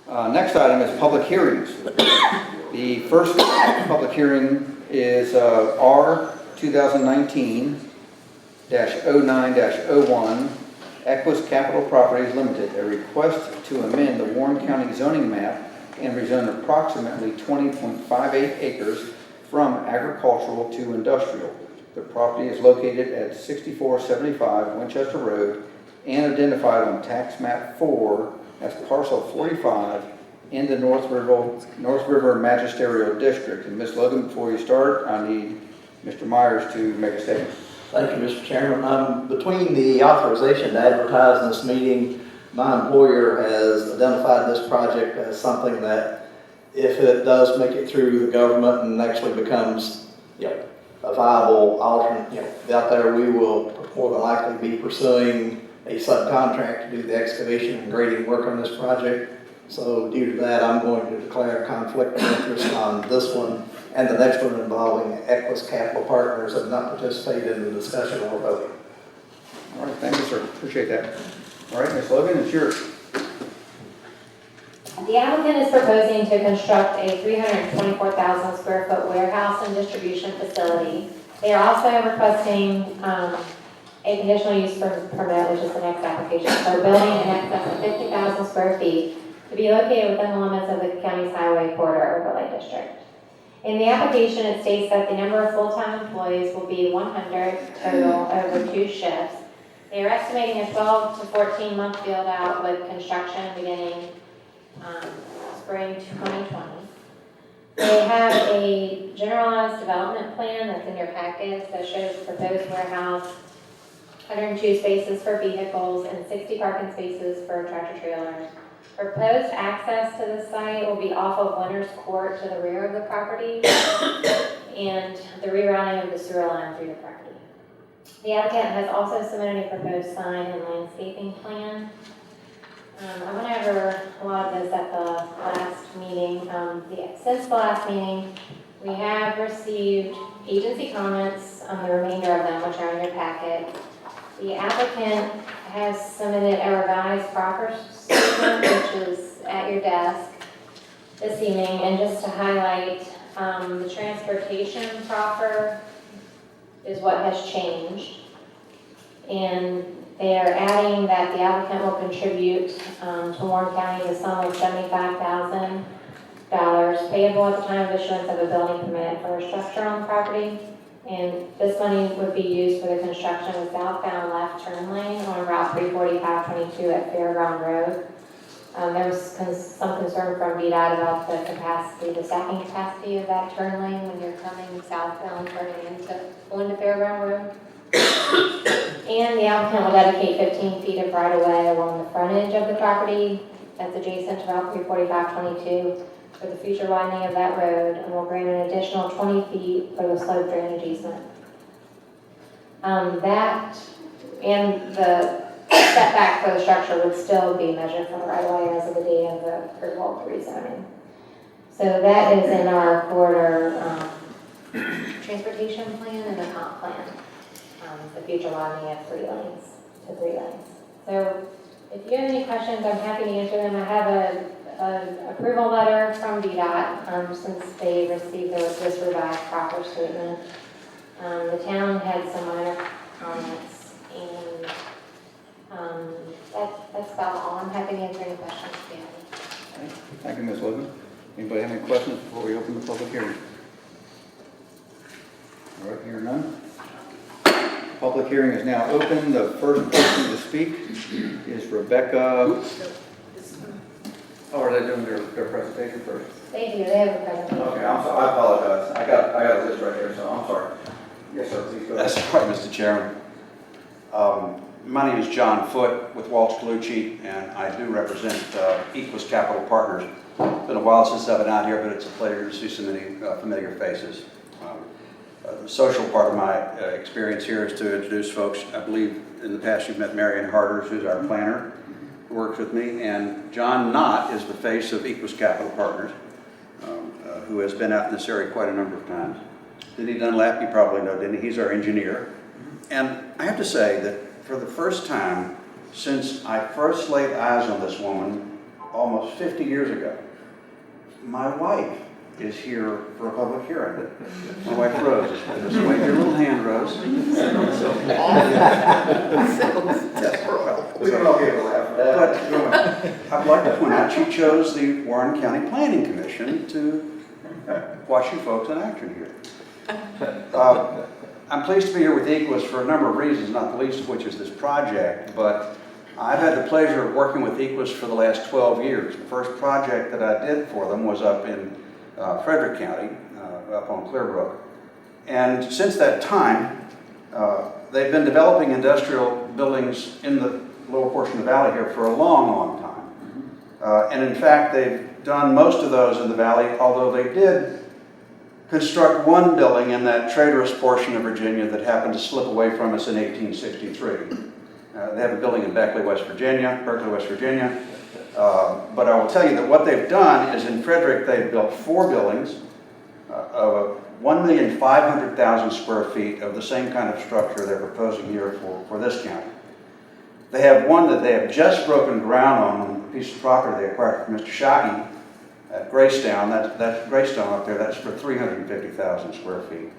Next item is public hearings. The first public hearing is R 2019-09-01, Equus Capital Partners Limited, a request to amend the Warren County zoning map and rezone approximately 20.58 acres from agricultural to industrial. The property is located at 6475 Winchester Road and identified on tax map 4 as parcel 45 in the North River Magisterial District. And Ms. Logan, before you start, I need Mr. Myers to make a statement. Thank you, Mr. Chairman. Between the authorization to advertise this meeting, my employer has identified this project as something that, if it does make it through the government and actually becomes, a viable alternate, out there, we will more than likely be pursuing a subcontract to do the excavation and grading work on this project. So due to that, I'm going to declare a conflict of interest on this one and the next one involving Equus Capital Partners and not participate in the discussion or voting. All right, thank you, sir. Appreciate that. All right, Ms. Logan, it's yours. The applicant is proposing to construct a 324,000 square foot warehouse and distribution facility. They are also requesting a conditional use permit, which is the next application, for a building in excess of 50,000 square feet to be located within the limits of the county's highway corridor overlay district. In the application, it states that the number of full-time employees will be 100 total over 2 shifts. They are estimating a 12 to 14 month build out with construction beginning spring 2020. They have a generalized development plan that's in your packets that shows proposed warehouse, 102 spaces for vehicles and 60 parking spaces for tractor trailers. Proposed access to the site will be off of Winners Court to the rear of the property and the rerouting of the sewer line through the property. The applicant has also submitted a proposed sign and landscaping plan. I went over a lot of this at the last meeting. Since the last meeting, we have received agency comments on the remainder of them, which are in your packet. The applicant has submitted a revised proffer statement, which is at your desk this evening. And just to highlight, the transportation proffer is what has changed. And they are adding that the applicant will contribute to Warren County the sum of $75,000 payable at the time of issuance of a building permit for a structure on the property. And this money would be used for the construction of a southbound left turn lane on Route 345-22 at Fairground Road. There was some concern from VDOT about the capacity, the stacking capacity of that turn lane when you're coming southbound turning going to Fairground Road. And the applicant will dedicate 15 feet of right-of-way along the frontage of the property that's adjacent to Route 345-22 for the future widening of that road, and will grant an additional 20 feet for the slope drainage easement. That and the setback for the structure would still be measured from the right-of-way as of the date of the approval of rezoning. So that is in our corridor transportation plan and the comp plan. The future widening of 3 lanes to 3 lanes. So if you have any questions, I'm happy to answer them. I have an approval letter from VDOT since they received this revised proffer statement. The town had some minor comments, and that's about all. I'm happy to answer any questions if you have any. Thank you, Ms. Logan. Anybody have any questions before we open the public hearing? All right, hearing none. Public hearing is now open. The first person to speak is Rebecca. Oh, are they doing their presentation first? They do. They have a presentation. Okay, I apologize. I got a list right here, so I'm sorry. Yes, sir. Please go ahead. That's right, Mr. Chairman. My name is John Foote with Walsh Colucci, and I do represent Equus Capital Partners. It's been a while since I've been out here, but it's a pleasure to see so many familiar faces. The social part of my experience here is to introduce folks. I believe in the past you've met Marion Harders, who's our planner, who works with me, and John Knott is the face of Equus Capital Partners, who has been out in this area quite a number of times. Denny Dunlap, you probably know Denny, he's our engineer. And I have to say that for the first time since I first laid eyes on this woman almost 50 years ago. My wife is here for a public hearing. My wife Rose is with us. Wave your little hand, Rose. We don't all get a laugh. But I'd like to point out, she chose the Warren County Planning Commission to watch you folks in action here. I'm pleased to be here with Equus for a number of reasons, not the least of which is this project, but I've had the pleasure of working with Equus for the last 12 years. The first project that I did for them was up in Frederick County, up on Clearbrook. And since that time, they've been developing industrial buildings in the lower portion of the valley here for a long, long time. And in fact, they've done most of those in the valley, although they did construct one building in that traitorous portion of Virginia that happened to slip away from us in 1863. They have a building in Berkeley, West Virginia. But I will tell you that what they've done is in Frederick, they've built 4 buildings of 1,500,000 square feet of the same kind of structure they're proposing here for this county. They have one that they have just broken ground on a piece of property they acquired from Mr. Shockey at Greystone. That's Greystone up there. That's for 350,000 square feet.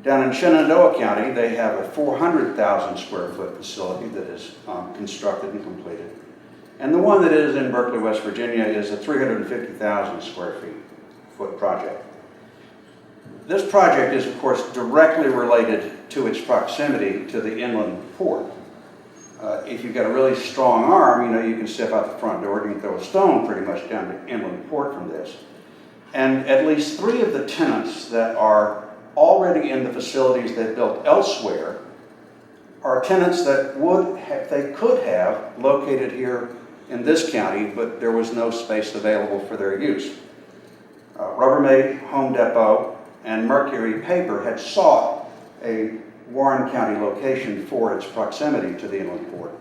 Down in Shenandoah County, they have a 400,000 square foot facility that is constructed and completed. And the one that is in Berkeley, West Virginia is a 350,000 square foot project. This project is, of course, directly related to its proximity to the inland port. If you've got a really strong arm, you know, you can step out the front door and you can throw a stone pretty much down the inland port from this. And at least 3 of the tenants that are already in the facilities they've built elsewhere are tenants that they could have located here in this county, but there was no space available for their use. Rubbermaid, Home Depot, and Mercury Paper had sought a Warren County location for its proximity to the inland port,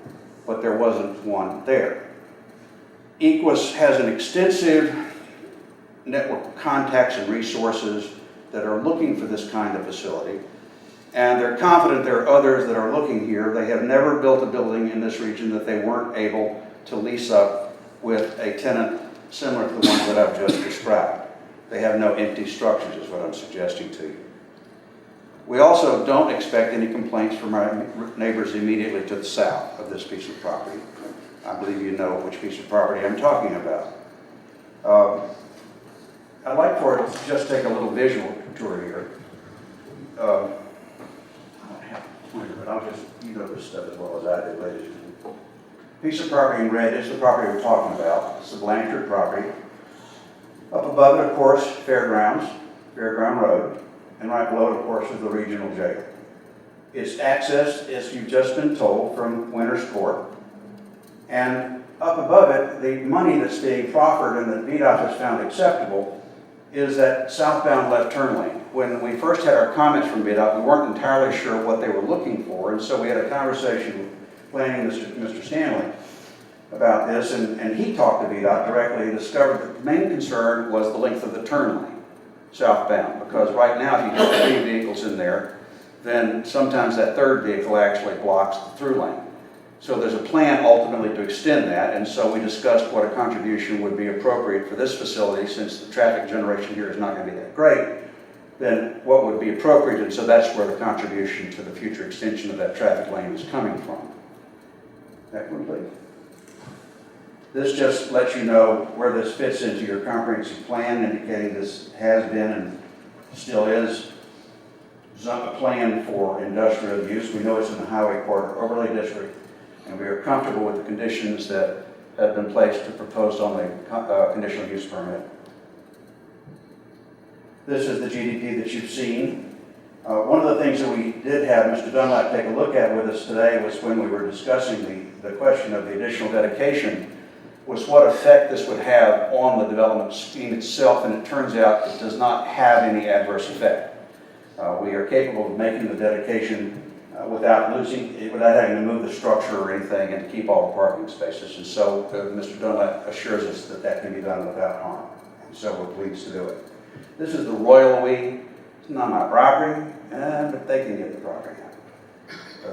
but there wasn't one there. Equus has an extensive network of contacts and resources that are looking for this kind of facility, and they're confident there are others that are looking here. They have never built a building in this region that they weren't able to lease up with a tenant similar to the ones that I've just described. They have no empty structures is what I'm suggesting to you. We also don't expect any complaints from our neighbors immediately to the south of this piece of property. I believe you know which piece of property I'm talking about. I'd like for it to just take a little visual tour here. I don't have a pointer, but I'll just, you know this stuff as well as I do, ladies and gentlemen. Piece of property in red is the property we're talking about. It's the Blanchard property. Up above it, of course, Fairground Road, and right below it, of course, is the regional jail. It's accessed, as you've just been told, from Winter's Court. And up above it, the money that's being proffered and that VDOT has found acceptable is that southbound left turn lane. When we first had our comments from VDOT, we weren't entirely sure what they were looking for, and so we had a conversation with planning Mr. Stanley about this, and he talked to VDOT directly and discovered that the main concern was the length of the turn lane, southbound, because right now if you have 3 vehicles in there, then sometimes that 3rd vehicle actually blocks the through lane. So there's a plan ultimately to extend that, and so we discussed what a contribution would be appropriate for this facility since the traffic generation here is not going to be that great, then what would be appropriate, and so that's where the contribution to the future extension of that traffic lane is coming from. That one, please. This just lets you know where this fits into your comprehensive plan, indicating this has been and still is a plan for industrial use. We know it's in the Highway Corridor Overlay District, and we are comfortable with the conditions that have been placed or proposed on the conditional use permit. This is the GDP that you've seen. One of the things that we did have Mr. Dunlap take a look at with us today was when we were discussing the question of the additional dedication, was what effect this would have on the development scheme itself, and it turns out it does not have any adverse effect. We are capable of making the dedication without having to move the structure or anything and to keep all the parking spaces. And so Mr. Dunlap assures us that that can be done without harm. And so we're pleased to do it. This is the Royal We. It's not my property, but they can get the property.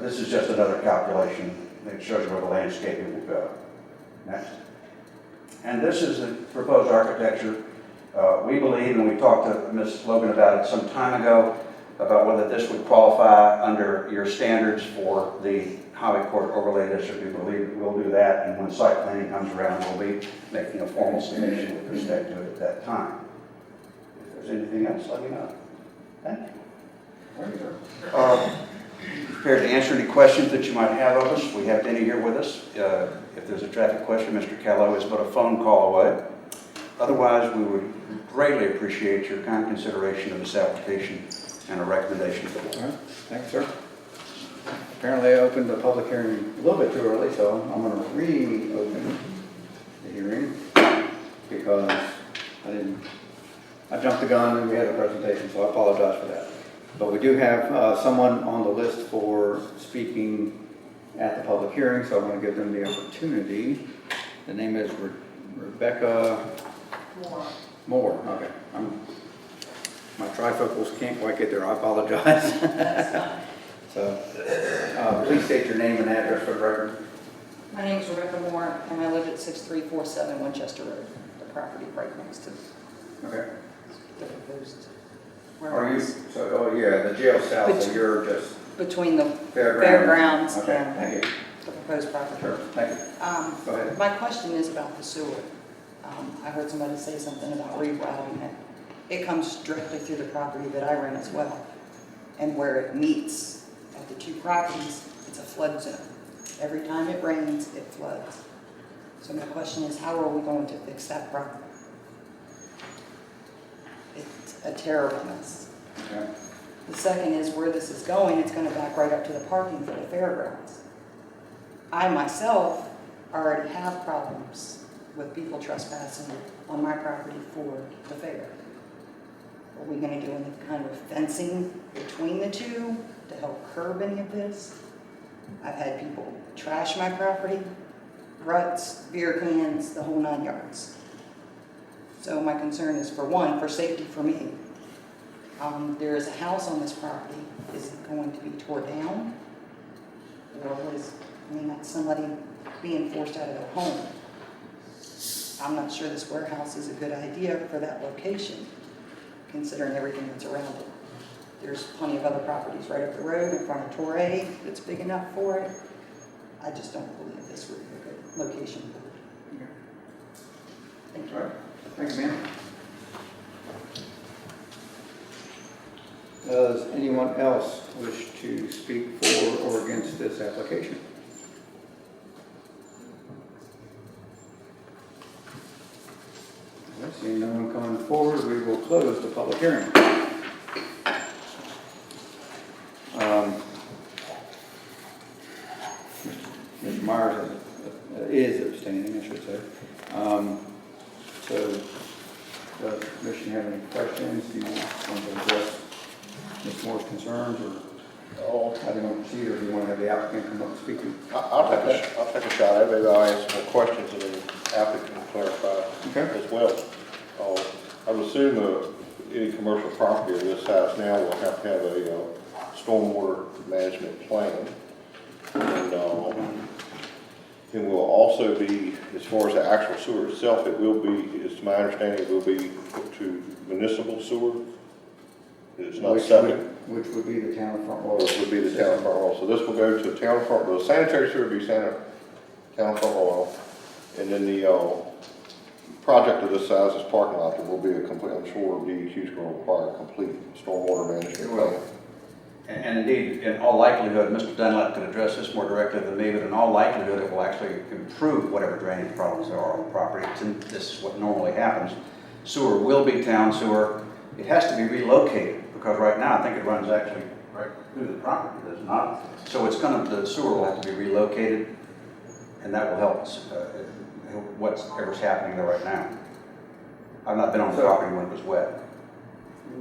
This is just another calculation that shows where the landscaping will go. Next. And this is the proposed architecture. We believe, and we talked to Ms. Logan about it some time ago, about whether this would qualify under your standards for the Highway Court Overlay District. We believe we'll do that, and when site planning comes around, we'll be making a formal submission with respect to it at that time. If there's anything else, let me know. Thank you. Prepared to answer any questions that you might have of us. We have Denny here with us. If there's a traffic question, Mr. Callow is but a phone call away. Otherwise, we would greatly appreciate your kind consideration of this application and a recommendation for the board. All right, thanks, sir. Apparently I opened the public hearing a little bit too early, so I'm going to reopen the hearing because I jumped the gun and we had a presentation, so I apologize for that. But we do have someone on the list for speaking at the public hearing, so I want to give them the opportunity. The name is Rebecca Moore. Okay. My trifocals can't quite get there. I apologize. So please state your name and address for the record. My name is Rebecca Moore, and I live at 6347 Winchester Road, the property right next to Okay. the proposed Are you, warehouse. oh yeah, the jail south, so you're just Between the fairgrounds. fairgrounds Okay, and thank you. the proposed property. Sure, thank you. Go ahead. My question is about the sewer. I heard somebody say something about rerouting it. It comes directly through the property that I rent as well. And where it meets at the two properties, it's a flood zone. Every time it rains, it floods. So my question is, how are we going to fix that problem? It's a terrible mess. Okay. The second is where this is going, it's going to back right up to the parking for the fairgrounds. I myself already have problems with people trespassing on my property for the fair. Are we going to do any kind of fencing between the two to help curb any of this? I've had people trash my property, ruts, beer cans, the whole 9 yards. So my concern is, for one, for safety for me. There is a house on this property. Is it going to be torn down? Or that's somebody being forced out of their home. I'm not sure this warehouse is a good idea for that location, considering everything that's around it. There's plenty of other properties right up the road in front of Torrey that's big enough for it. I just don't believe this would be a good location. Okay. Thank you. All right. Thanks, ma'am. Does anyone else wish to speak for or against this application? Okay, seeing no one coming forward, we will close the public hearing. Mr. Myers is abstaining, I should say. So, does the commission have any questions? Do you want to address Ms. Moore's concerns, or how do you want to proceed, or do you want to have the applicant come up and speak to you? I'll take a shot at it. Maybe I'll ask some more questions and then applicant can clarify Okay. as well. I would assume any commercial property of this size now will have to have a stormwater management plan. And it will also be, as far as the actual sewer itself, it will be, it's my understanding, it will be put to municipal sewer. It's not septic. Which would be the town of Front Royal. This would be the town of Front Royal. So this will go to town of Front Royal. The sanitary sewer would be town of Front Royal. And then the project of this size, this parking lot, there will be a complete, I'm sure DEQ is going to require a complete stormwater management plan. And indeed, in all likelihood, Mr. Dunlap can address this more directly than me, but in all likelihood, it will actually improve whatever drainage problems there are on the property. This is what normally happens. Sewer will be town sewer. It has to be relocated, because right now, I think it runs actually right through the property, does it not? So it's the sewer will have to be relocated, and that will help us, whatever's happening there right now. I've not been on the property when it was wet.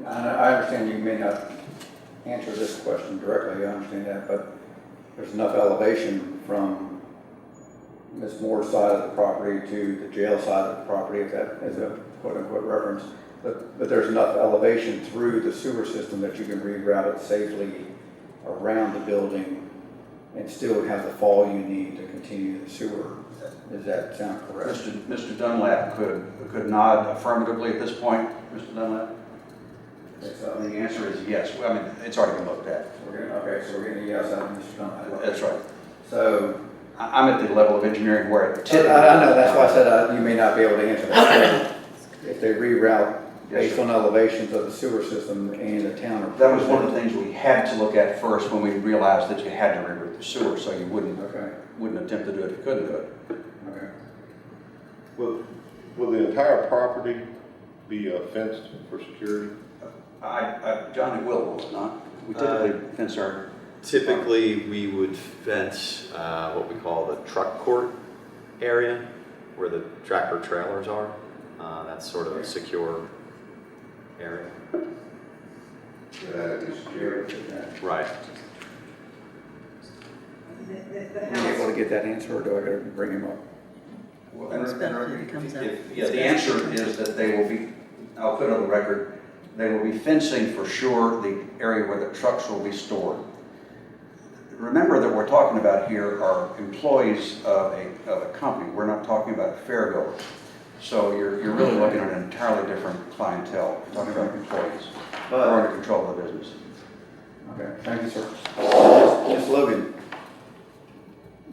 I understand you may not answer this question directly, I understand that, but there's enough elevation from Ms. Moore's side of the property to the jail side of the property, if that is a quote-unquote reference, but there's enough elevation through the sewer system that you can reroute it safely around the building and still have the fall you need to continue the sewer. Does that sound correct? Mr. Dunlap could nod affirmatively at this point, Mr. Dunlap? So, The answer is yes. Well, I mean, it's already been looked at. okay, so we're getting a yes out of Mr. Dunlap. That's right. So, I'm at the level of engineering where it typically. I know, that's why I said you may not be able to answer that. If they reroute based on elevations of the sewer system and the town. That was one of the things we had to look at first when we realized that you had to reroute the sewer, so you wouldn't attempt to do it if you couldn't do it. Okay. Will the entire property be fenced for security? John, it will it not? We typically fence our. Typically, we would fence what we call the truck court area, where the tractor trailers are. That's sort of a secure area. Right. Are you able to get that answer, or do I gotta bring him up? The answer is that they will be, I'll put it on the record, they will be fencing for sure the area where the trucks will be stored. Remember that we're talking about here are employees of a company. We're not talking about fairgoers. So you're really looking at an entirely different clientele. We're talking about employees who are under control of the business. Okay, thank you, sir. Ms. Logan,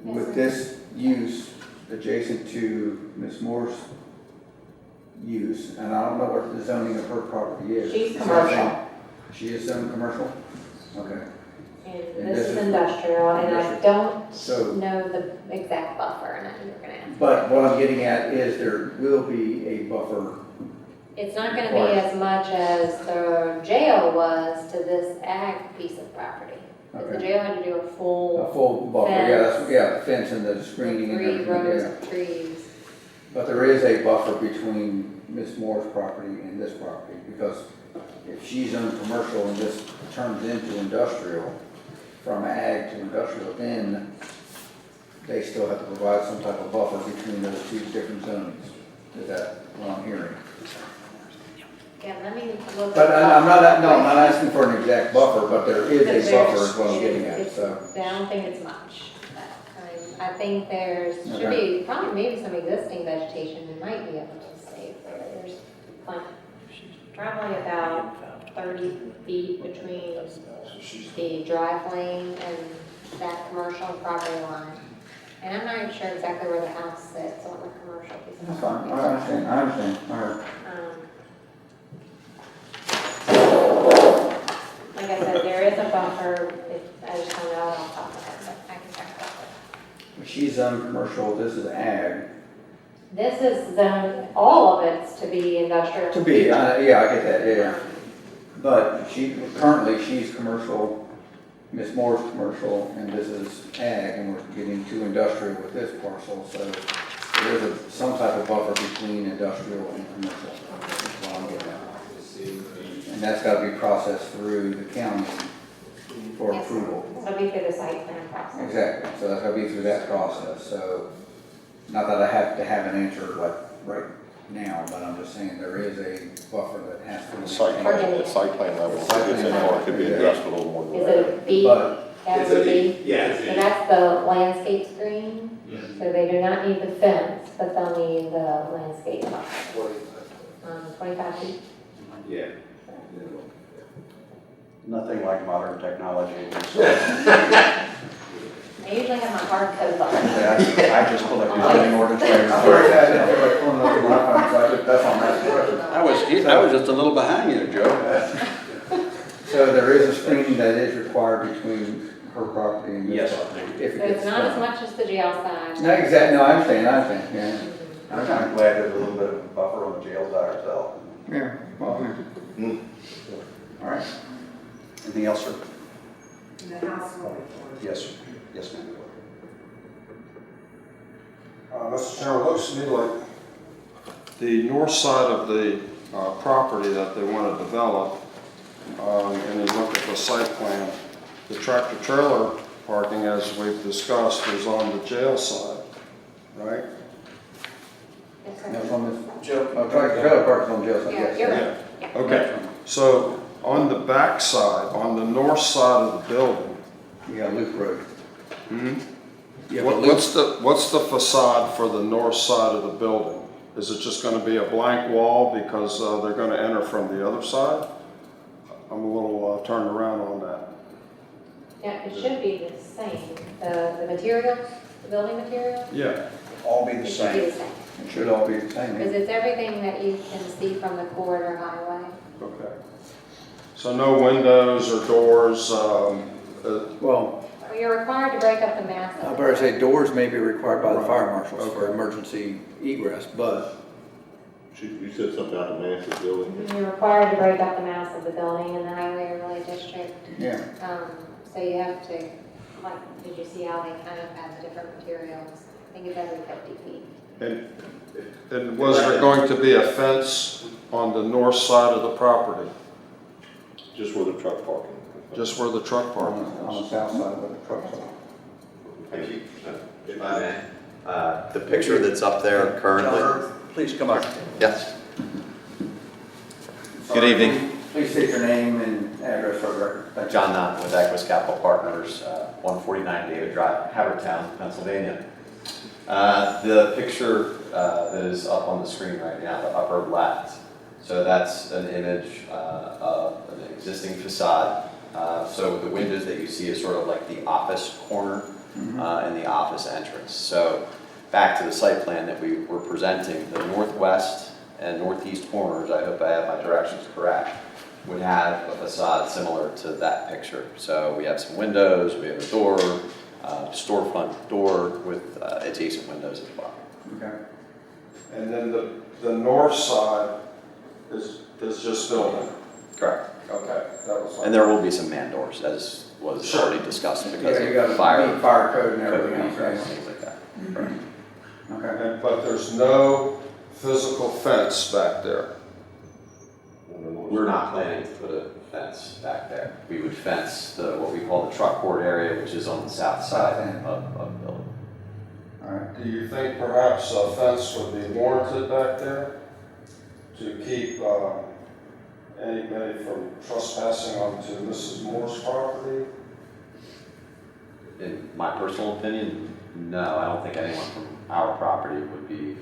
with this use adjacent to Ms. Moore's use, and I don't know what the zoning of her property is. She's commercial. She is zoned commercial? Okay. And this is industrial, and I don't So- know the exact buffer, and I know you're gonna ask. But what I'm getting at is there will be a buffer. It's not gonna be as much as the jail was to this ag piece of property. 'Cause the Okay. jail had to do a A full full buffer, the fence and the screening and 3 everything, rows yeah. of trees. But there is a buffer between Ms. Moore's property and this property, because if she's on commercial and this turns into industrial, from ag to industrial, then they still have to provide some type of buffer between those two different zones. Is that what I'm hearing? Yeah, let me look. But at I'm not, buffer. no, I'm not asking for an exact buffer, but there is Because a buffer there's- is what I'm getting at, it's- so. I don't think it's much. I think there's, should Okay. be, probably maybe some existing vegetation we might be able to save there. There's like, probably about 30 feet between the drive lane and that commercial property line. And I'm not even sure exactly where the house sits on the commercial piece of That's property. fine, I understand, all right. Like I said, there is a buffer, I just don't know it off the top of my head, but I can check that. She's commercial, this is ag. This is zone, all of it's to be industrial. To be, yeah, I get that, yeah. But currently she's commercial, Ms. Moore's commercial, and this is ag, and we're getting to industrial with this parcel, so there is some type of buffer between industrial and commercial. That's what I'm getting at. And that's gotta be processed through the county for Yes. approval. So it'll be through the site plan process. Exactly, so that's gotta be through that process, so, not that I have to have an answer like right now, but I'm just saying there is a buffer that has to be. The site plan, at site plan level, if it's in or it could be addressed a little more than Is that. it a B? But, That would be? Yeah. So that's the landscape screen, so they do not need the fence, but they'll need the landscape buffer. 25 feet. Yeah. Nothing like modern technology. I usually have my hard code buffer. I just pulled up your zoning ordinance. I'm very sad, I feel like pulling up my phone, so that's all I'm asking questions. I was just a little behind you, Joe. So there is a screening that is required between her property and this Yes. property, if it So gets it's not as done. much as the jail side. No, exactly, no, I understand, yeah. I'm kind of glad there's a little bit of buffer on the jail side ourselves. Yeah, well, yeah. All right. Anything else, sir? The house will be Yes, sir. Yes, ma'am. Mr. Chairman, it looks to me like the north side of the property that they want to develop, and you look at the site plan, the tractor trailer parking, as we've discussed, is on the jail side, right? Yes, sir. No, from this, trailer park is on jail side, Yeah, yes. you're right. Yeah. Okay, so on the back side, on the north side of the building, You got Loop Road. You have a loop. What's the facade for the north side of the building? Is it just gonna be a blank wall because they're gonna enter from the other side? I'm a little turned around on that. Yeah, it should be the same. The materials, the building materials, Yeah. All be the it should be same. the same. It should all be the same. Because it's everything that you can see from the corridor highway. Okay. So no windows or doors, Well, Well, you're required to break up the mass. I better say doors may be required by the fire marshals for Okay. emergency egress, but You said something about the massive building. You're required to break up the mass of the building in the highway overlay district. yeah. So you have to, like, did you see how they kind of have the different materials? I think it's every 50 feet. and was there going to be a fence on the north side of the property? Just where the truck parking. Just where the truck parking On the is? south side where the trucks are. If I may, the picture that's up there currently. John, please come up. Yes. Good evening. Please state your name and address for the record. Thank you. John Knott with Equus Capital Partners, 149 David Drive, Havertown, Pennsylvania. The picture that is up on the screen right now, the upper left, so that's an image of an existing facade. So the windows that you see is sort of like the office corner and the office entrance. So back to the site plan that we were presenting, the northwest and northeast corners, I hope I have my directions correct, would have a facade similar to that picture. So we have some windows, we have a door, storefront door with adjacent windows as well. Okay. And then the north side is just building? Correct. Okay, that was. And there will be some man doors, as was Sure. already discussed because Yeah, you got of to fire. meet fire code and code everything else, and right? things like that. Correct. Okay. But there's no physical fence back there? We're not planning to put a fence back there. We would fence what we call the truck court area, which is on the south side of the building. All right. Do you think perhaps a fence would be warranted back there to keep anybody from trespassing onto Mrs. Moore's property? In my personal opinion, no, I don't think anyone from our property would be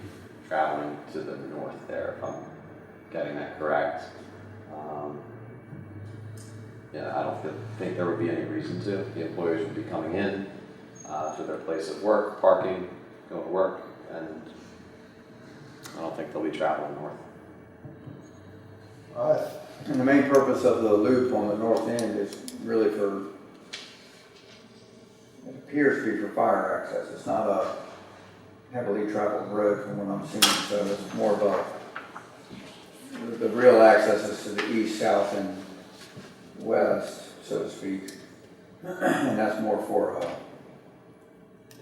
traveling to the north there, if I'm getting that correct. Yeah, I don't think there would be any reason to. The employees would be coming in to their place of work, parking, going to work, and I don't think they'll be traveling north. All right. And the main purpose of the loop on the north end is really for, it appears to be for fire access. It's not a heavily traveled road from what I'm seeing, so it's more of a, the real access is to the east, south, and west, so to speak. And that's more for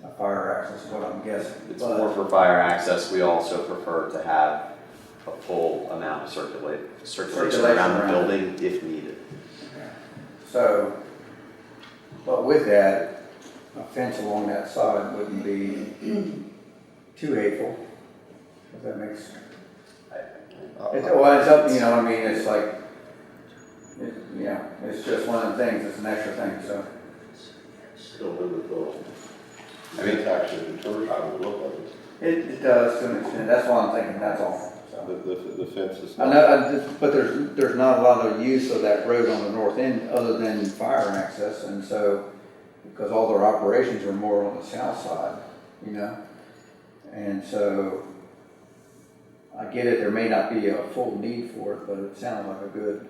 a fire access, is what I'm guessing. It's more for fire access. We also prefer to have a full amount of circulation around the building if needed. So, but with that, a fence along that side wouldn't be too hateful, if that makes sense. Well, it's up, you know, I mean, it's like, yeah, it's just one of the things, it's an extra thing, so. Still live with I mean, it's actually deterred, I would look like It does to an extent, that's what I'm thinking, that's all. So. the fence is I not. know, but there's not a lot of use of that road on the north end other than fire access, and so, because all their operations are more on the south side, you know? And so, I get it, there may not be a full need for it, but it sounds like a good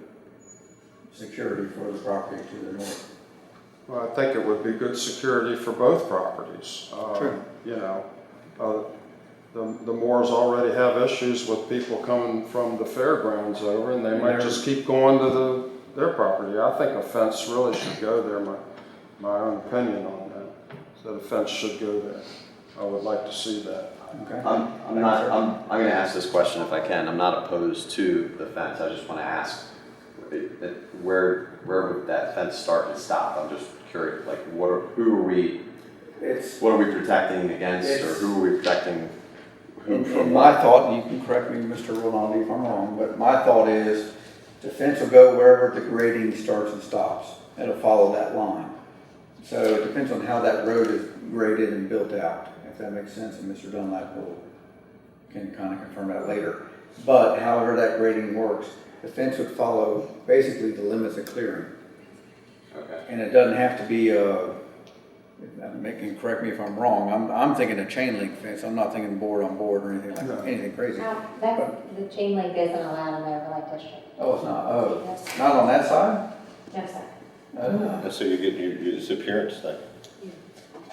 security for the property to the north. Well, I think it would be good security for both properties. True. You know, the Moores already have issues with people coming from the fairgrounds over, and they might just keep going to their property. I think a fence really should go there, my own opinion on that. So the fence should go there. I would like to see that. Okay. I'm going to ask this question if I can. I'm not opposed to the fence. I just want to ask, where would that fence start and stop? I'm just curious, like, what are we protecting against, or who are we protecting? In my thought, and you can correct me, Mr. Rinaldi, if I'm wrong, but my thought is the fence will go wherever the grading starts and stops. It'll follow that line. So it depends on how that road is graded and built out, if that makes sense, and Mr. Dunlap can kind of confirm that later. But however that grading works, the fence would follow basically the limits of clearing. Okay. And it doesn't have to be correct me if I'm wrong, I'm thinking a chain link fence, I'm not thinking board on board or anything like that, anything crazy. The chain link isn't allowed in the overlay district. Oh, it's not, oh, Yes. not on that side? No, sir. And so you're getting your appearance thing.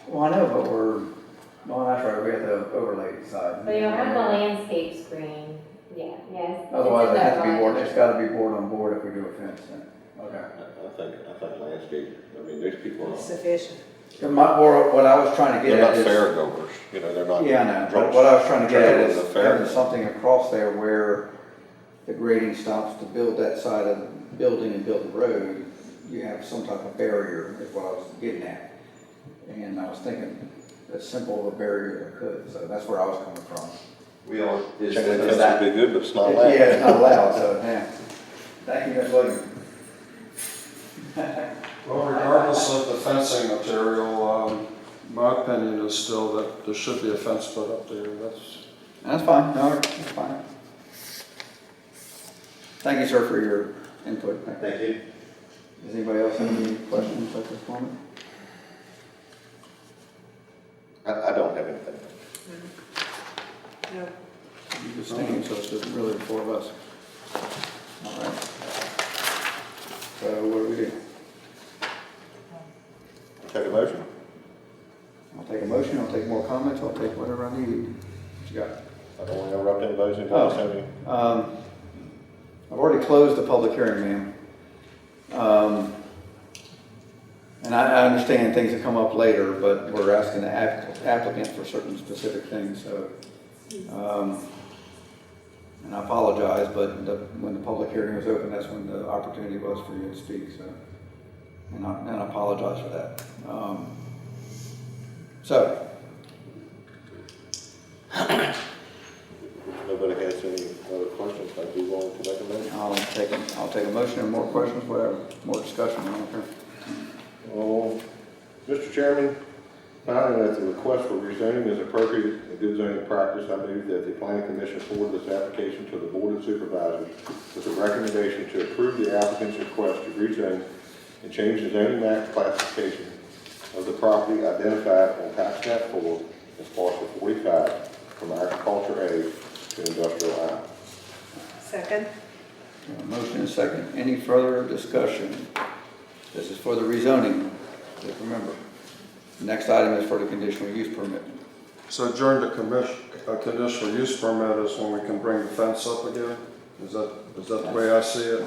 Well, I know, but well, that's right, we have the overlay side. So you'll have the landscape screen, yes. Otherwise, it has to be board, it's gotta be board on board if we do a fence then. Okay. I think landscape, I mean, these people are, Sufficient. What I was trying to get they're at not is. fair goers, you know, they're not. Yeah, I know, but drunks what I was trying to get at traveling is the fair. having something across there where the grading stops to build that side of the building and build the road, you have some type of barrier, is what I was getting at. And I was thinking as simple of a barrier as I could, so that's where I was coming from. We all, is Chain link is fence that, would be good, but it's not Yeah, allowed. it's not allowed, so, yeah. Thank you, Ms. Williams. Well, regardless of the fencing material, my opinion is still that there should be a fence put up there. That's fine, no, that's fine. Thank you, sir, for your input. thank you. Does anybody else have any questions at this moment? I don't have anything. No. You just thinking, so it's just really the four of us. All right. So what do we do? Take a motion? I'll take a motion, I'll take more comments, I'll take whatever I need. What you got? I don't want to interrupt anybody, anybody else have any? I've already closed the public hearing, ma'am. And I understand things that come up later, but we're asking the applicant for certain specific things, so. And I apologize, but when the public hearing was open, that's when the opportunity was for you to speak, so. And I apologize for that. So, Nobody has any other questions, I'd be willing to make a motion. I'll take a motion and more questions, whatever, more discussion, I don't care. Oh, Mr. Chairman, finding that the request for rezoning is appropriate and good zoning practice, I move that the planning commission forward this application to the board of supervisors with a recommendation to approve the applicant's request to rezone and change the zoning map classification of the property identified on tax map 4 as parcel 45 from agriculture A to industrial I. Second? Motion and second. Any further discussion? This is for the rezoning, just remember. The next item is for the conditional use permit. So during the conditional use permit is when we can bring the fence up again? Is that the way I see it?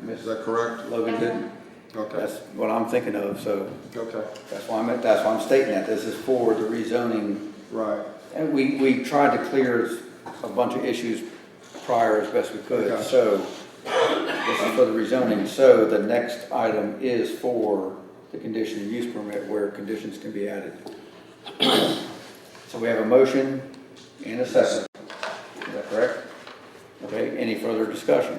Is that correct? Logan did? Okay, That's what I'm thinking of, so okay, that's why I'm stating that. This is for the rezoning. right. And we tried to clear a bunch of issues prior as best we could, Okay. so this is for the rezoning. So the next item is for the conditional use permit where conditions can be added. So we have a motion and a second. Is that correct? Okay, any further discussion?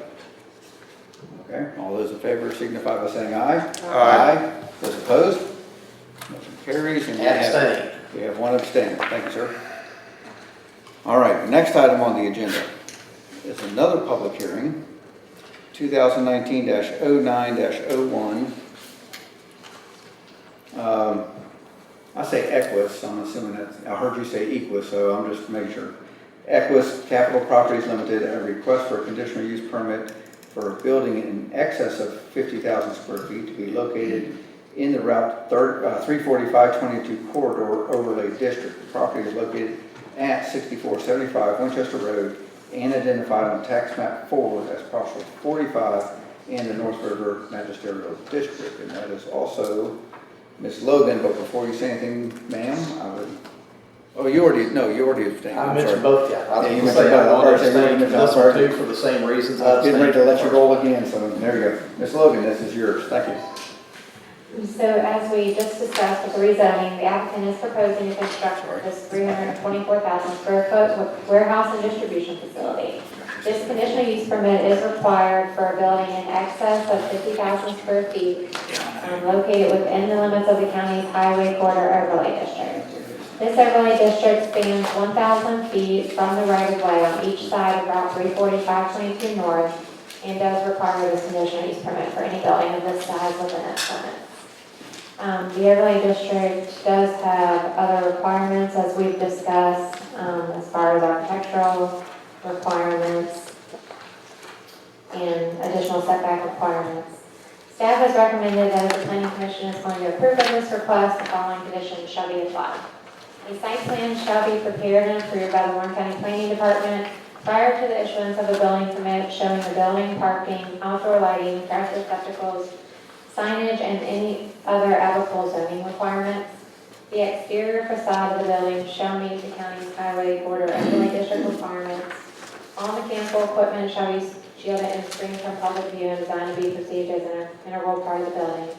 Okay, all those in favor signify by saying aye. Aye. Those opposed? Motion carries. And Abstain. we have one abstain. Thank you, sir. All right, next item on the agenda is another public hearing, 2019-09-01. I say Equus, I'm assuming that, I heard you say Equus, so I'm just making sure. Equus Capital Partners Limited, a request for a conditional use permit for a building in excess of 50,000 square feet to be located in the Route 34522 corridor overlay district. The property is located at 6475 Winchester Road and identified on tax map 4 as parcel 45 in the North River Magisterial District. And that is also Ms. Logan, but before you say anything, ma'am, I would, you already abstained. I I'm mentioned sorry. both, yeah. I Yeah, you didn't mentioned say I both. want to Okay, you abstain mentioned from this both. one too for the same reasons. I was getting ready to let you roll again, so there you go. Ms. Logan, this is yours. Thank you. So as we just discussed with the rezoning, the applicant is proposing to construct this 324,000 square foot warehouse and distribution facility. This conditional use permit is required for a building in excess of 50,000 square feet located within the limits of the county's highway corridor overlay district. This overlay district spans 1,000 feet from the right-of-way on each side of Route 345-22 North and does require this conditional use permit for any building of this size within its limits. The overlay district does have other requirements, as we've discussed, as far as architectural requirements and additional setback requirements. Staff has recommended that if the planning commission is going to approve of this request, the following conditions shall be applied. A site plan shall be prepared and approved by the Warren County Planning Department prior to the issuance of a building permit showing the building, parking, outdoor lighting, trash receptacles, signage, and any other applicable zoning requirements. The exterior facade of the building shall meet the county's highway corridor overlay district requirements. All mechanical equipment shall be shielded and screened from public view and designed to be perceived as an integral part of the building.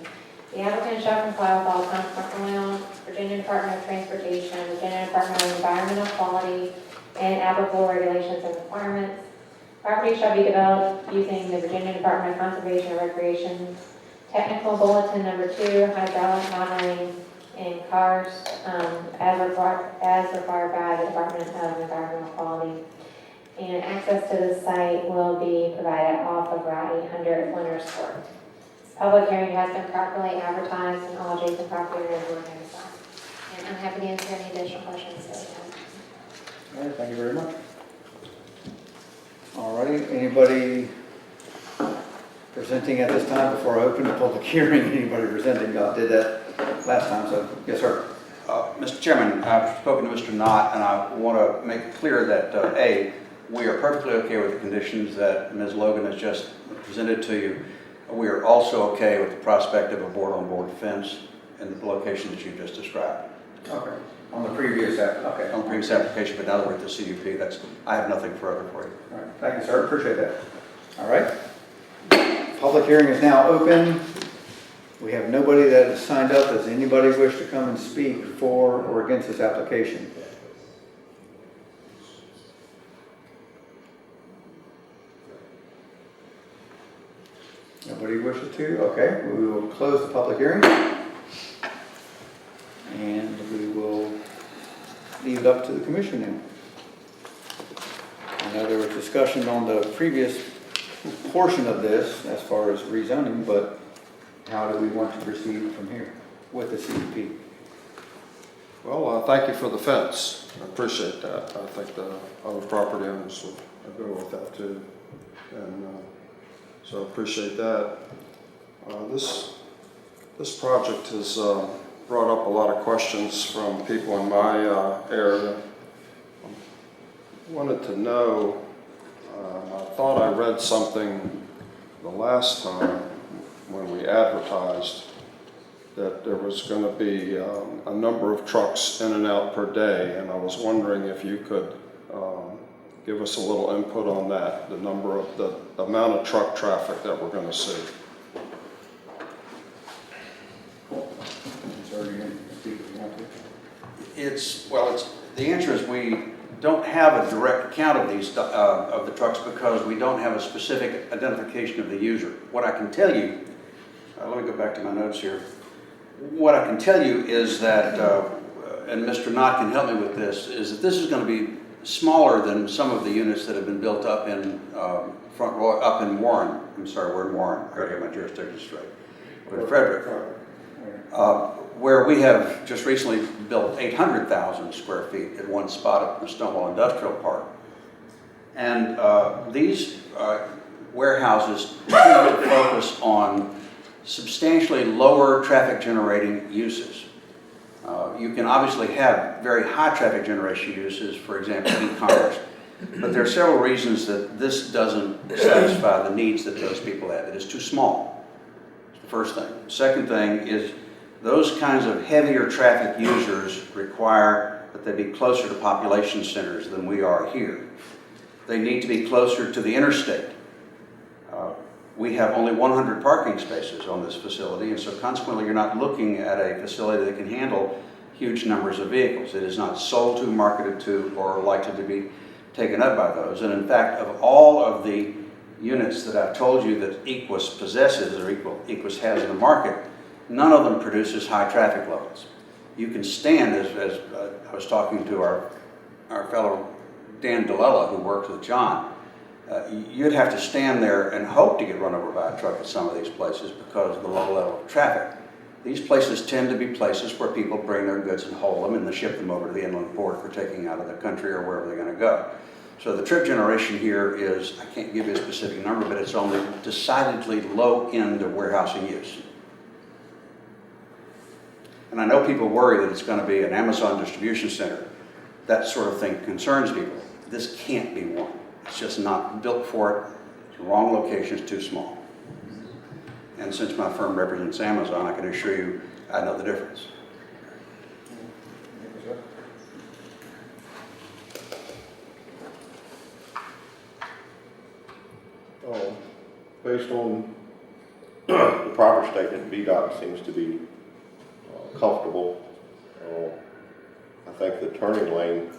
The applicant shall comply with all Continental, Virginia Department of Transportation, Virginia Department of Environmental Quality, and applicable regulations and requirements. Property shall be developed using the Virginia Department of Conservation and Recreation Technical Bulletin Number 2, hydraulic modeling, and cars as required by the Department of Environmental Quality. And access to the site will be provided off of Route 800 Winners Court. Public hearing has been properly advertised and all adjacent property owners were notified. And I'm happy to answer any additional questions that you have. All right, thank you very much. All righty, anybody presenting at this time before I open the public hearing? Anybody presenting? I did that last time, so yes, sir. Mr. Chairman, I've spoken to Mr. Knott, and I want to make it clear that, A, we are perfectly okay with the conditions that Ms. Logan has just presented to you. We are also okay with the prospect of a board-on-board fence in the location that you just described. Okay. On the previous app, okay. On the previous application, but now that we're at the CUP, I have nothing further for you. All right, thank you, sir, appreciate that. All right. Public hearing is now open. We have nobody that has signed up. Does anybody wish to come and speak for or against this application? Nobody wishes to? Okay, we will close the public hearing. And we will leave it up to the commission now. I know there was discussion on the previous portion of this as far as rezoning, but how do we want to proceed from here with the CUP? Well, thank you for the fence. I appreciate that. I think the other property owners will go with that too. And so I appreciate that. This project has brought up a lot of questions from people in my area. I wanted to know, I thought I read something the last time when we advertised that there was going to be a number of trucks in and out per day, and I was wondering if you could give us a little input on that, the amount of truck traffic that we're going to see. The answer is we don't have a direct count of these of the trucks because we don't have a specific identification of the user. What I can tell you, let me go back to my notes here. What I can tell you is that, and Mr. Knott can help me with this, is that this is going to be smaller than some of the units that have been built up in up in Warren. I'm sorry, we're in Warren. I gotta get my jurisdiction straight. But in Frederick, where we have just recently built 800,000 square feet at one spot up in the Stonewall Industrial Park. And these warehouses tend to focus on substantially lower traffic generating uses. You can obviously have very high traffic generation uses, for example, e-commerce, but there are several reasons that this doesn't satisfy the needs that those people have. It is too small. That's the first thing. Second thing is those kinds of heavier traffic users require that they be closer to population centers than we are here. They need to be closer to the interstate. We have only 100 parking spaces on this facility, and so consequently you're not looking at a facility that can handle huge numbers of vehicles. It is not sold to, marketed to, or likely to be taken up by those. And in fact, of all of the units that I've told you that Equus possesses, or Equus has in the market, None of them produces high traffic levels. You can stand, as I was talking to our fellow Dan DeLella, who works with John, you'd have to stand there and hope to get run over by a truck at some of these places because of the low level of traffic. These places tend to be places where people bring their goods and haul them and they ship them over to the inland port for taking out of the country or wherever they're going to go. So the trip generation here is, I can't give you a specific number, but it's on the decidedly low end of warehousing use. And I know people worry that it's going to be an Amazon distribution center. That sort of thing concerns people. This can't be one. It's just not built for it. It's the wrong location, it's too small. And since my firm represents Amazon, I can assure you I know the difference. Based on the proper statement, VDOT seems to be comfortable. I think the turning lane,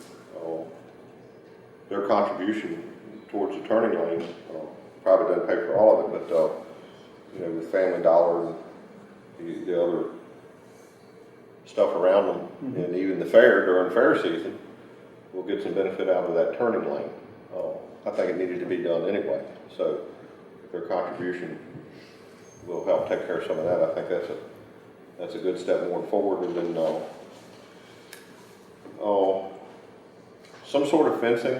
their contribution towards the turning lane probably doesn't pay for all of it, but you know, with Family Dollar and the other stuff around them, and even the fair during fair season, we'll get some benefit out of that turning lane. I think it needed to be done anyway, so if their contribution will help take care of some of that, I think that's a good step going forward. And then some sort of fencing,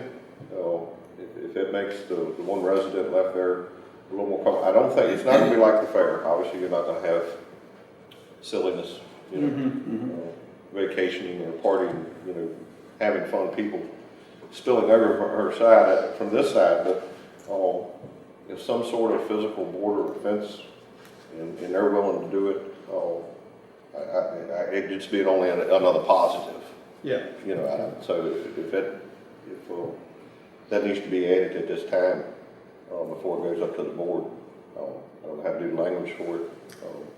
if it makes the one resident left there a little more comfortable. I don't think, it's not going to be like the fair. Obviously, you're not going to have silliness, you know, vacationing or partying, you know, having fun, people spilling over from her side, from this side, but if some sort of physical border or fence, and they're willing to do it, it just be only another positive. Yeah. You know, so if that needs to be added at this time before it goes up to the board. I don't know how to do language for it.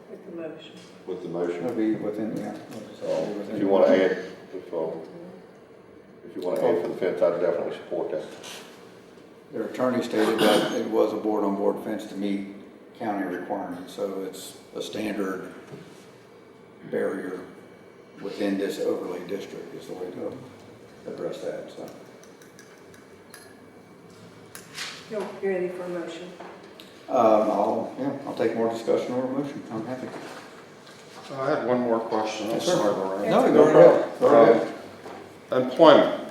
With the motion. With the motion. It'll be within, yeah. If you want to add, if you want to add for the fence, I'd definitely support that. Their attorney stated that it was a board-on-board fence to meet county requirements, so it's a standard barrier within this overlay district is the way to address that, so. You're ready for a motion? I'll take more discussion or a motion. I'm happy. I had one more question. I'm Yes, sir. sorry, Lorraine. No, go ahead. Go ahead. Employment.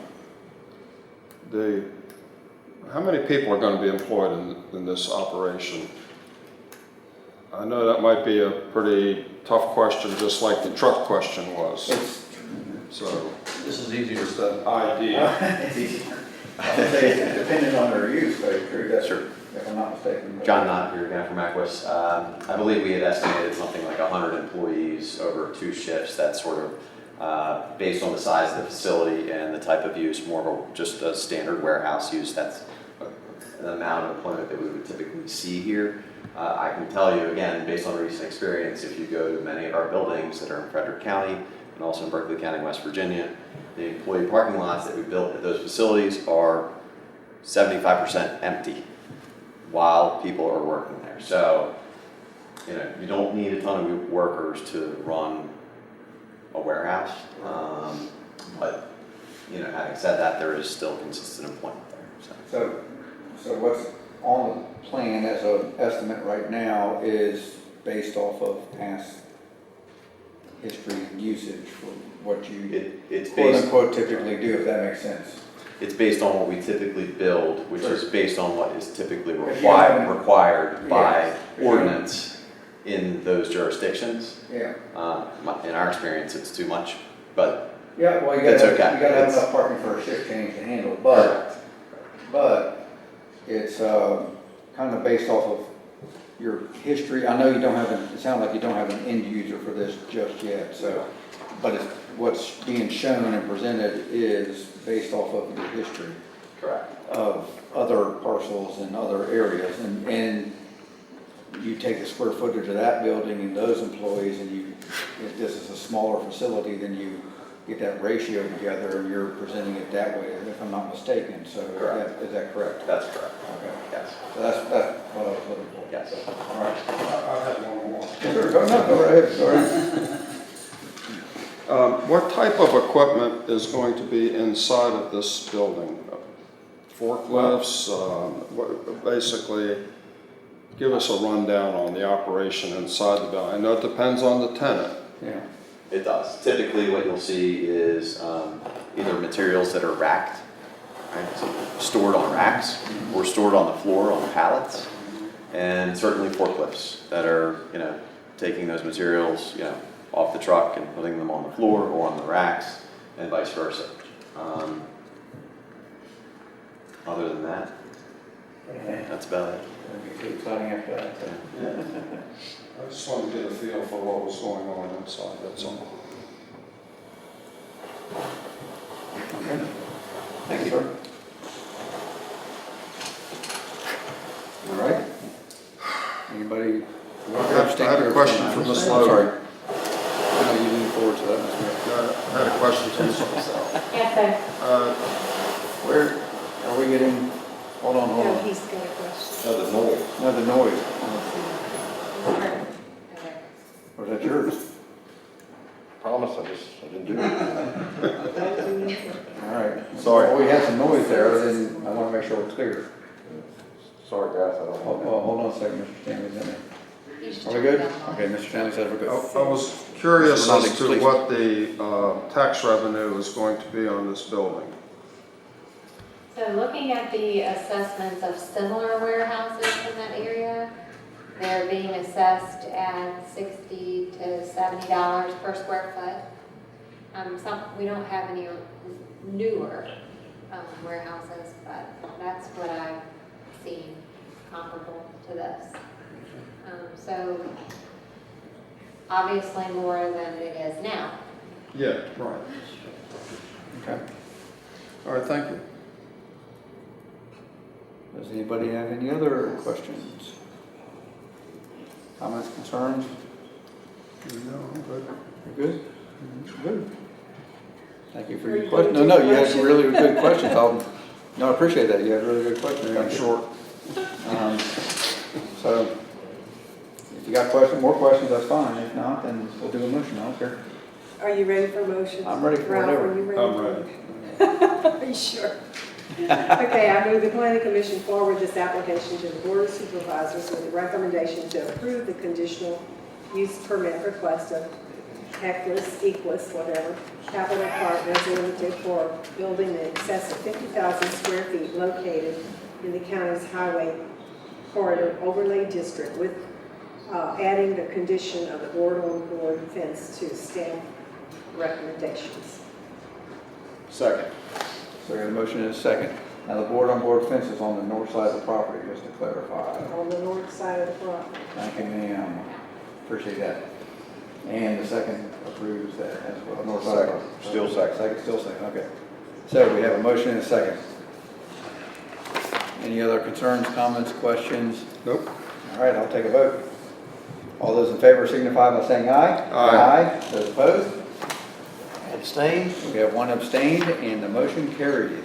How many people are going to be employed in this operation? I know that might be a pretty tough question, just like the truck question was. So, This is easier the idea. It's easier. I would say it's dependent on their use, but it's true, that's, Sure. if I'm not mistaken. John Knott here again from Equus. I believe we had estimated something like 100 employees over 2 shifts. That's sort of based on the size of the facility and the type of use, more of just a standard warehouse use. That's the amount of employment that we would typically see here. I can tell you again, based on recent experience, if you go to many of our buildings that are in Frederick County and also in Berkeley County, West Virginia, the employee parking lots that we built at those facilities are 75% empty while people are working there. So, you know, you don't need a ton of workers to run a warehouse. But, you know, having said that, there is still consistent employment there. So what's on the plan as an estimate right now is based off of past history and usage for what you It's quote based, unquote typically do, if that makes sense. it's based on what we typically build, which is based on what is typically If you haven't- required by Yeah. ordinance in those jurisdictions. Yeah. In our experience, it's too much, but Yeah, well, you That's gotta, okay. you gotta have It's- enough parking for a shift change to handle, but it's, kind of based off of your history. I know you don't have, it sounds like you don't have an end user for this just yet, so, but what's being shown and presented is based off of your history correct. of other parcels and other areas, and you take the square footage of that building and those employees, and if this is a smaller facility, then you get that ratio together, and you're presenting it that way, if I'm not mistaken, so Correct. is that correct? That's correct. Okay, Yes. so that's what I was looking for. Yes. All right. I have one more. Sure, go right ahead, go ahead. What type of equipment is going to be inside of this building? Forklifts, basically, give us a rundown on the operation inside the building. I know it depends on the tenant. Yeah, It does. Typically, what you'll see is either materials that are racked, right, so stored on racks, or stored on the floor on pallets, and certainly forklifts that are, taking those materials, off the truck and putting them on the floor or on the racks, and vice versa. Other than that, that's about it. it'll be too exciting after that, so. I just wanted to get a feel for what was going on inside, that's all. Okay. Thank you, sir. All right. Anybody? I had a question for Ms. Oh, Lowe. sorry. I know you leaned forward to that, Ms. Smith. I had a question for Ms. Yes, sir. Where are we getting, hold on. No, he's got a question. The noise. Another noise. Okay. Or is that yours? Promise, I didn't do it. All right. Sorry. Well, we had some noise there, then I want to make sure it's clear. Sorry, guys, I don't Hold on a second, Mr. Stanley's in there. Are we good? Okay, Mr. Stanley says we're good. I was curious Mr. as to Ronaldez, what the tax revenue is going to be on this building. So looking at the assessments of similar warehouses in that area, they're being assessed at $60 to $70 per square foot. We don't have any newer warehouses, but that's what I've seen comparable to this. So obviously more than it is now. Yeah, right. Okay. All right, thank you. Does anybody have any other questions? Comments, concerns? No, I'm good. You're good? Good. Thank you for your question. No, you had really good questions. No, I appreciate that. You had really good questions. I'm short. So, if you got more questions, that's fine. If not, then we'll do a motion. I don't care. Are you ready for motions? I'm ready for Ralph, whatever. are you ready? I'm ready. Are you sure? Okay, I move the planning commission forward this application to the board of supervisors with a recommendation to approve the conditional use permit request of Equus, whatever, Capital Partners Limited for building in excess of 50,000 square feet located in the county's highway corridor overlay district with adding the condition of the board-on-board fence to staff recommendations. Second. So we have a motion and a second. Now, the board-on-board fence is on the north side of the property, just to clarify. On the north side of the property. Thank you, ma'am. Appreciate that. And the second approves that as well. North side. Second. Still second. Still second, okay. So we have a motion and a second. Any other concerns, comments, questions? Nope. All right, I'll take a vote. All those in favor signify by saying aye. Aye. Those opposed? Abstain? We have one abstained, and the motion carries.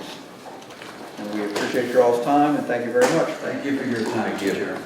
And we appreciate your all's time, and thank you very much. Thank you for your time, Chair.